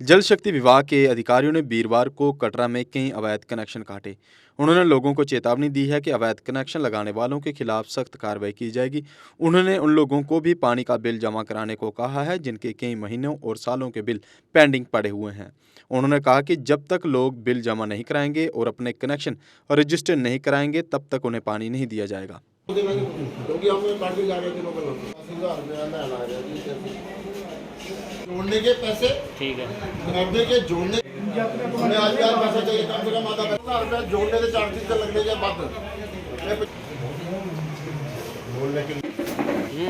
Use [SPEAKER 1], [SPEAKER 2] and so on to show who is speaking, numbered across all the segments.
[SPEAKER 1] जल शक्ति विभाग के अधिकारियों ने वीरवार को कटरा में कई अवैध कनेक्शन काटे। उन्होंने लोगों को चेतावनी दी है कि अवैध कनेक्शन लगाने वालों के खिलाफ सख्त कार्रवाई की जाएगी। उन्होंने उन लोगों को भी पानी का बिल जमा कराने को कहा है जिनके कई महीनों और सालों के बिल पेंडिंग पड़े हुए हैं। उन्होंने कहा कि जब तक लोग बिल जमा नहीं कराएंगे और अपने कनेक्शन रजिस्टर नहीं कराएंगे तब तक उन्हें पानी नहीं दिया जाएगा।
[SPEAKER 2] जोड़ने के पैसे ठीक है, जोड़ने के जोड़ने हमें आज भी पैसा चाहिए, कम से कम आधा ₹1000 जोड़ने के चार्जेस से लगने के बाद बोलने के लिए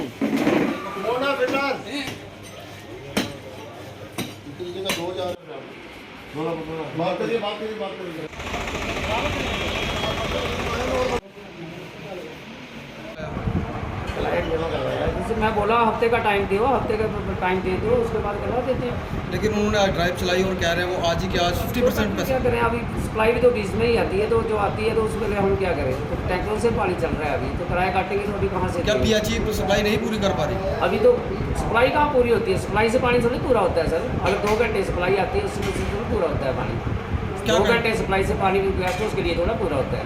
[SPEAKER 2] बोला बेटा इतनी जगह 2000 बोला बात करिए
[SPEAKER 3] जैसे मैं बोला हफ्ते का टाइम दो, हफ्ते का टाइम दे दो, उसके बाद करवा देते हैं।
[SPEAKER 4] लेकिन उन्होंने आज ड्राइव चलाई और कह रहे हैं वो आज ही क्या 50% पैसा
[SPEAKER 3] क्या करें, अभी सप्लाई भी तो बीच में ही आती है, तो जो आती है तो उसके लिए हम क्या करें। तो टैंकरों से पानी चल रहा है, अभी तो किराया काटेंगे तो अभी कहाँ से।
[SPEAKER 4] क्या पीएचई तो सप्लाई नहीं पूरी कर पा रही?
[SPEAKER 3] अभी तो सप्लाई कहाँ पूरी होती है, सप्लाई से पानी थोड़ी पूरा होता है सर। अगर 2 घंटे सप्लाई आती है उससे थोड़ा पूरा होता है पानी। 2 घंटे सप्लाई से पानी गैस उसके लिए थोड़ा पूरा होता है।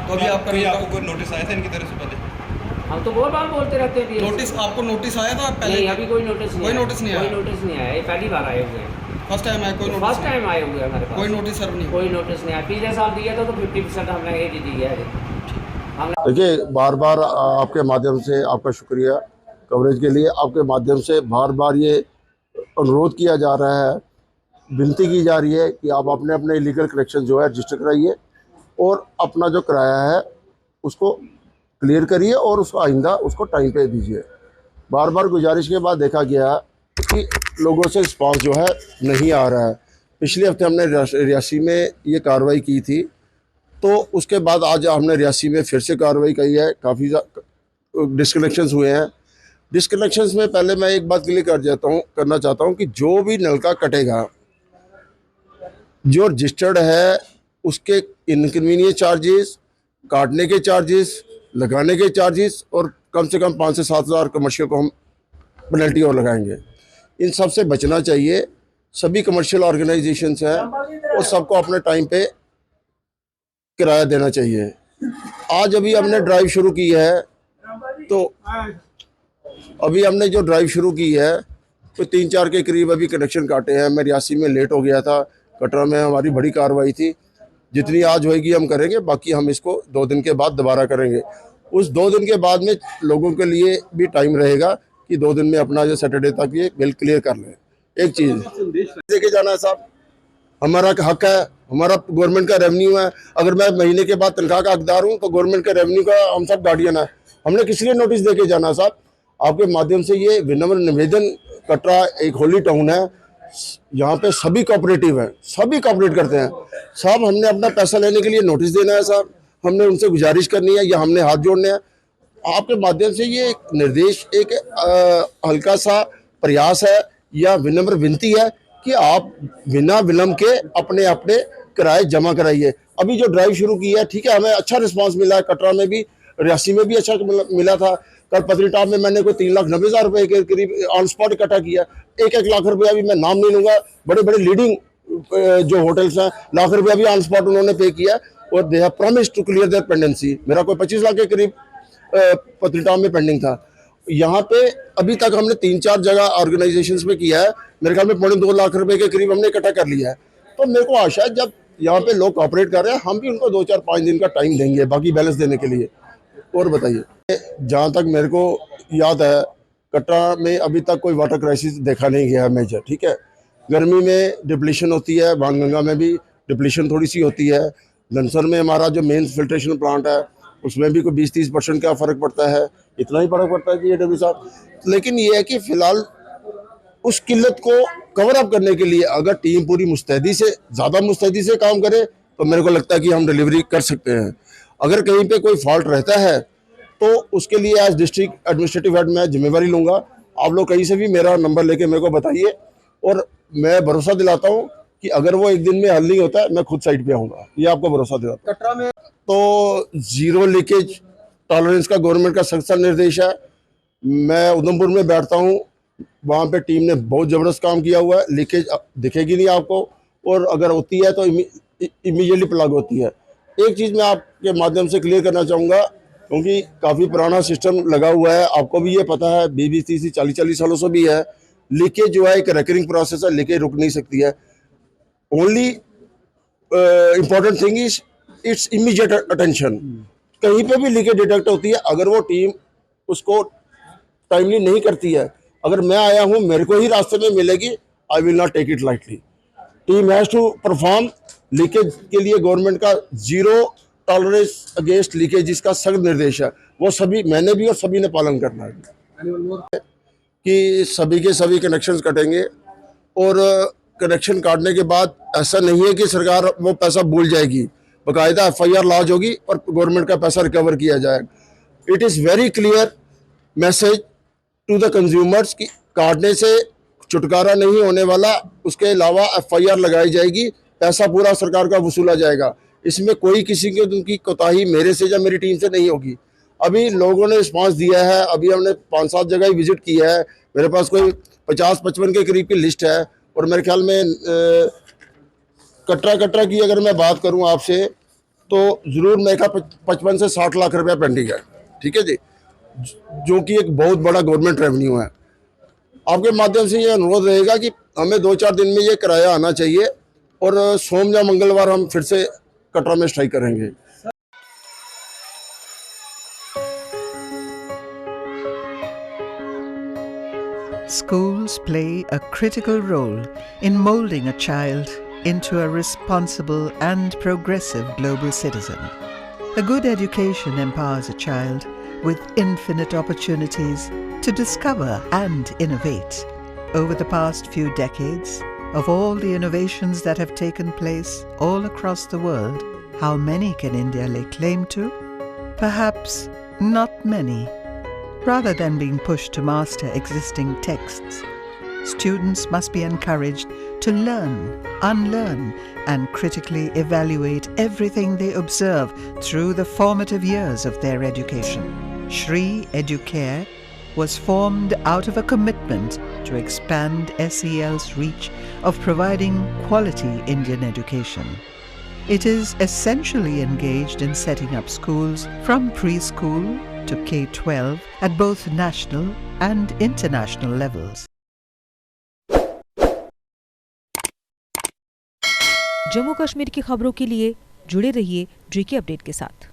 [SPEAKER 4] तो अभी आपको कोई नोटिस आया था इनकी तरफ से? पहले
[SPEAKER 3] हम तो बहुत बार बोलते रहते हैं।
[SPEAKER 4] नोटिस आपको नोटिस आया था पहले?
[SPEAKER 3] नहीं, अभी कोई नोटिस नहीं,
[SPEAKER 4] कोई नोटिस नहीं आया।
[SPEAKER 3] कोई नोटिस नहीं आया, ये पहली बार आए हुए हैं।
[SPEAKER 4] फर्स्ट टाइम आया कोई नोटिस?
[SPEAKER 3] फर्स्ट टाइम आए हुए हैं हमारे पास।
[SPEAKER 4] कोई नोटिस सर्व नहीं?
[SPEAKER 3] कोई नोटिस नहीं आया। पिछले साल दिया था तो 50% हमने ये दी है।
[SPEAKER 2] देखिए, बार बार आपके माध्यम से आपका शुक्रिया कवरेज के लिए। आपके माध्यम से बार बार ये अनुरोध किया जा रहा है, विनती की जा रही है कि आप अपने अपने इलीगल कनेक्शन जो है रजिस्टर कराइए और अपना जो किराया है उसको क्लियर करिए और उसको आइंदा उसको टाइम पे दीजिए। बार बार गुजारिश के बाद देखा गया कि लोगों से रिस्पांस जो है नहीं आ रहा है। पिछले हफ्ते हमने रियासी में ये कार्रवाई की थी, तो उसके बाद आज हमने रियासी में फिर से कार्रवाई की है। काफ़ी डिस्कनेक्शंस हुए हैं। डिस्कनेक्शंस में पहले मैं एक बात क्लियर करना चाहता हूँ कि जो भी नलका कटेगा, जो रजिस्टर्ड है उसके इनकन्वीनियंस चार्जेस, काटने के चार्जेस, लगाने के चार्जेस और कम से कम 5 से 7 हज़ार कमर्शियल को हम पेनल्टी और लगाएंगे। इन सब से बचना चाहिए। सभी कमर्शियल ऑर्गेनाइजेशंस हैं और सबको अपने टाइम पे किराया देना चाहिए। आज अभी हमने ड्राइव शुरू की है, तो अभी हमने जो ड्राइव शुरू की है तो 3-4 के करीब अभी कनेक्शन काटे हैं। मैं रियासी में लेट हो गया था, कटरा में हमारी बड़ी कार्रवाई थी। जितनी आज होएगी हम करेंगे, बाकी हम इसको 2 दिन के बाद दोबारा करेंगे। उस 2 दिन के बाद में लोगों के लिए भी टाइम रहेगा कि 2 दिन में अपना जो सैटरडे तक ये बिल क्लियर कर लें। एक चीज़ देके जाना है साहब, हमारा हक है, हमारा गवर्नमेंट का रेवेन्यू है। अगर मैं महीने के बाद तनख्वाह का हकदार हूँ तो गवर्नमेंट का रेवेन्यू का हम सब गार्डियन है। हमने किस लिए नोटिस दे के जाना है साहब? आपके माध्यम से ये विनम्र निवेदन, कटरा एक होली टाउन है, यहाँ पे सभी कोऑपरेटिव हैं, सभी कोऑपरेट करते हैं साहब। हमने अपना पैसा लेने के लिए नोटिस देना है साहब, हमने उनसे गुजारिश करनी है या हमने हाथ जोड़ने हैं। आपके माध्यम से ये एक निर्देश, एक हल्का सा प्रयास है या विनम्र विनती है कि आप बिना विलम्ब के अपने अपने किराए जमा कराइए। अभी जो ड्राइव शुरू की है, ठीक है, हमें अच्छा रिस्पांस मिला है। कटरा में भी, रियासी में भी अच्छा मिला था। कल पत्नीटॉप में मैंने कोई 3,90,000 रुपये के करीब ऑन स्पॉट इकट्ठा किया। 1-1 लाख रुपया भी, मैं नाम नहीं लूँगा, बड़े बड़े लीडिंग जो होटल्स हैं, लाख रुपया भी ऑन स्पॉट उन्होंने पे किया और they have promise to clear their pendency. मेरा कोई 25 लाख के करीब पत्नीटॉप में पेंडिंग था। यहाँ पे अभी तक हमने 3-4 जगह ऑर्गेनाइजेशंस में किया है। मेरे ख्याल में 2.5 लाख रुपए के करीब हमने इकट्ठा कर लिया है। तो मेरे को आशा है जब यहाँ पे लोग ऑपरेट कर रहे हैं, हम भी उनको 2-4-5 दिन का टाइम देंगे बाकी बैलेंस देने के लिए। और बताइए, जहाँ तक मेरे को याद है, कटरा में अभी तक कोई वाटर क्राइसिस देखा नहीं गया है मेजर। ठीक है, गर्मी में डिप्लीशन होती है, बाणगंगा में भी डिप्लीशन थोड़ी सी होती है। लंसर में हमारा जो मेन फिल्ट्रेशन प्लांट है उसमें भी कोई 20-30% का फ़र्क पड़ता है। इतना ही फ़र्क पड़ता है कि डब्ल्यू साहब। लेकिन ये है कि फ़िलहाल उस किल्लत को कवर अप करने के लिए अगर टीम पूरी मुस्तैदी से, ज़्यादा मुस्तैदी से काम करे तो मेरे को लगता है कि हम डिलीवरी कर सकते हैं। अगर कहीं पे कोई फॉल्ट रहता है तो उसके लिए एज डिस्ट्रिक्ट एडमिनिस्ट्रेटिव हेड मैं जिम्मेवारी लूँगा। आप लोग कहीं से भी मेरा नंबर लेके मेरे को बताइए और मैं भरोसा दिलाता हूँ कि अगर वो एक दिन में हल नहीं होता है, मैं खुद साइड पे आऊँगा, ये आपको भरोसा दिलाता हूँ। कटरा में तो 0 लीकेज टॉलरेंस का गवर्नमेंट का सख्त निर्देश है। मैं उधमपुर में बैठता हूँ, वहाँ पे टीम ने बहुत ज़बरदस्त काम किया हुआ है। लीकेज दिखेगी नहीं आपको, और अगर होती है तो इमीडिएटली प्लग होती है। एक चीज़ मैं आपके माध्यम से क्लियर करना चाहूँगा, क्योंकि काफ़ी पुराना सिस्टम लगा हुआ है, आपको भी ये पता है, 20-30 40 सालों से भी है। लीकेज जो है एक रेकरिंग प्रोसेस है, लीकेज रुक नहीं सकती है। Only important thing is it's immediate attention. कहीं पे भी लीकेज डिटेक्ट होती है, अगर वो टीम उसको टाइमली नहीं करती है, अगर मैं आया हूँ मेरे को ही रास्ते में मिलेगी, I will not take it lightly. Team has to perform. Leakage के लिए गवर्नमेंट का जीरो टॉलरेंस अगेंस्ट लीकेज का सख्त निर्देश है, वो सभी मैंने भी और सभी ने पालन करना है कि सभी के सभी कनेक्शंस कटेंगे। और कनेक्शन काटने के बाद ऐसा नहीं है कि सरकार वो पैसा भूल जाएगी, बाकायदा FIR लॉन्च होगी और गवर्नमेंट का पैसा रिकवर किया जाएगा। It is very clear message to the consumers कि काटने से छुटकारा नहीं होने वाला, उसके अलावा FIR लगाई जाएगी, पैसा पूरा सरकार का वसूला जाएगा। इसमें कोई किसी की कोताही मेरे से या मेरी टीम से नहीं होगी। अभी लोगों ने रिस्पांस दिया है, अभी हमने 5-7 जगह ही विजिट किया है, मेरे पास कोई 50-55 के करीब की लिस्ट है। और मेरे ख्याल में कटरा की अगर मैं बात करूं आपसे, तो ज़रूर मेरे ख्याल 55 से 60 लाख रुपया पेंडिंग है, ठीक है जी, जो कि एक बहुत बड़ा गवर्नमेंट रेवेन्यू है। आपके माध्यम से ये अनुरोध रहेगा कि हमें 2-4 दिन में ये किराया आना चाहिए, और सोम या मंगलवार हम फिर से कटरा में स्ट्राइक करेंगे।
[SPEAKER 5] Schools play a critical role in molding a child into a responsible and progressive global citizen. A good education empowers a child with infinite opportunities to discover and innovate. Over the past few decades, of all the innovations that have taken place all across the world, how many can India lay claim to? Perhaps not many. Rather than being pushed to master existing texts, students must be encouraged to learn, unlearn, and critically evaluate everything they observe through the formative years of their education. Shri Educare was formed out of a commitment to expand SEL's reach of providing quality Indian education. It is essentially engaged in setting up schools from preschool to K-12 at both national and international levels.
[SPEAKER 6] Jammu Kashmir की खबरों के लिए जुड़े रहिए JK update के साथ।